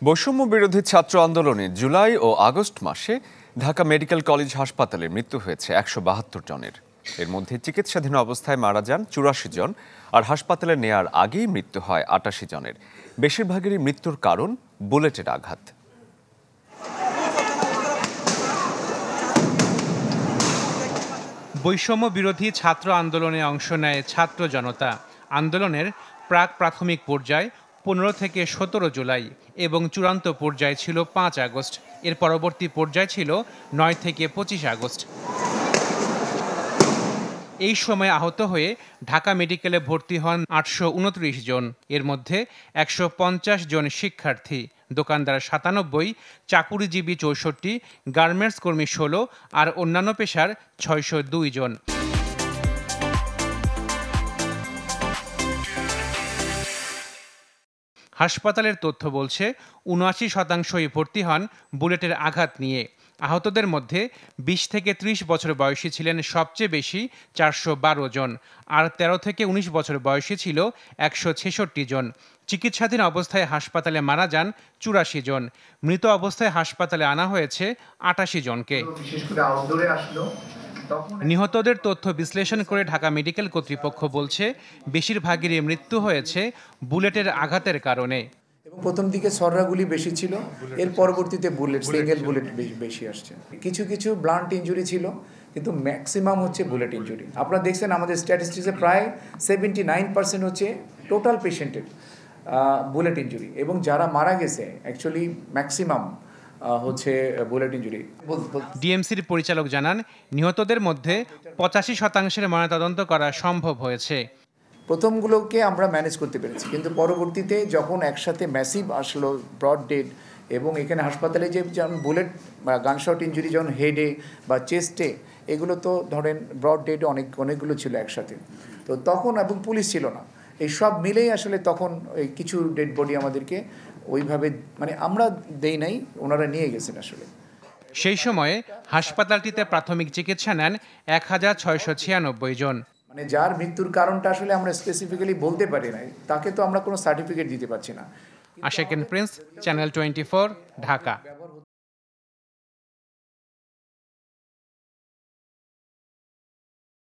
বৈষম্য বিরোধী ছাত্র আন্দোলনে জুলাই ও আগস্ট মাসে ঢাকা মেডিকেল কলেজ হাসপাতালে মৃত্যু হয়েছে ১৭২ জনের। এর মধ্যে চিকিৎসাধীন অবস্থায় মারা যান ৮৪ জন, আর হাসপাতালে নেয়ার আগেই মৃত্যু হয় ৮৮ জনের। বেশিরভাগেরই মৃত্যুর কারণ বুলেটের আঘাত। বৈষম্য বিরোধী ছাত্র আন্দোলনে অংশ নেয় ছাত্র জনতা। আন্দোলনের প্রাক প্রাথমিক পর্যায় ১৫ থেকে ১৭ জুলাই এবং চূড়ান্ত পর্যায় ছিল ৫ আগস্ট। এর পরবর্তী পর্যায় ছিল ৯ থেকে ২৫ আগস্ট। এই সময় আহত হয়ে ঢাকা মেডিকেলে ভর্তি হন ৮২৯ জন। এর মধ্যে ১৫০ জন শিক্ষার্থী, দোকানদার ৯৭, চাকুরিজীবী ৬৪, গার্মেন্টস কর্মী ১৬ আর অন্যান্য পেশার ৬০২ জন। হাসপাতালের তথ্য বলছে ৭৯% ভর্তি হন বুলেটের আঘাত নিয়ে। আহতদের মধ্যে ২০ থেকে ৩০ বছর বয়সী ছিলেন সবচেয়ে বেশি ৪১২ জন, আর ১৩ থেকে ১৯ বছর বয়সী ছিল ১৬৬ জন। চিকিৎসাধীন অবস্থায় হাসপাতালে মারা যান ৮৪ জন। মৃত অবস্থায় হাসপাতালে আনা হয়েছে ৮৮ জনকে। নিহতদের তথ্য বিশ্লেষণ করে ঢাকা মেডিকেল কর্তৃপক্ষ বলছে, বেশিরভাগেরই মৃত্যু হয়েছে বুলেটের আঘাতের কারণে। প্রথম দিকে সররাগুলি বেশি ছিল, এর পরবর্তীতে বুলেট, সিঙ্গেল বুলেট বেশি আসছে। কিছু কিছু ব্লান্ট ইনজুরি ছিল, কিন্তু ম্যাক্সিমাম হচ্ছে বুলেট ইনজুরি। আপনারা দেখছেন আমাদের স্ট্যাটিস্টিক্সে প্রায় 79% হচ্ছে টোটাল পেশেন্টের বুলেট ইনজুরি, এবং যারা মারা গেছে অ্যাকচুয়ালি ম্যাক্সিমাম হচ্ছে বুলেট ইনজুরি। ডিএমসির পরিচালক জানান, নিহতদের মধ্যে ৮৫% ময়নাতদন্ত করা সম্ভব হয়েছে। প্রথমগুলোকে আমরা ম্যানেজ করতে পেরেছি, কিন্তু পরবর্তীতে যখন একসাথে ম্যাসিভ আসলো ব্রড ডেড, এবং এখানে হাসপাতালে যে যেমন বুলেট বা গানশট ইনজুরি যেমন হেডে বা চেস্টে, এগুলো তো ধরেন ব্রড ডেড অনেকগুলো ছিল একসাথে, তো তখন এবং পুলিশ ছিল না, এই সব মিলেই আসলে তখন এই কিছু ডেড বডি আমাদেরকে ওইভাবে মানে আমরা দেই নাই, ওনারা নিয়ে গেছেন আসলে। সেই সময়ে হাসপাতালটিতে প্রাথমিক চিকিৎসা নেন ১৬৯৬ জন। মানে যার মৃত্যুর কারণটা আসলে আমরা স্পেসিফিক্যালি বলতে পারি না, তাকে তো আমরা কোনো সার্টিফিকেট দিতে পারছি না। আশাকেন প্রিন্স, চ্যানেল 24, ঢাকা।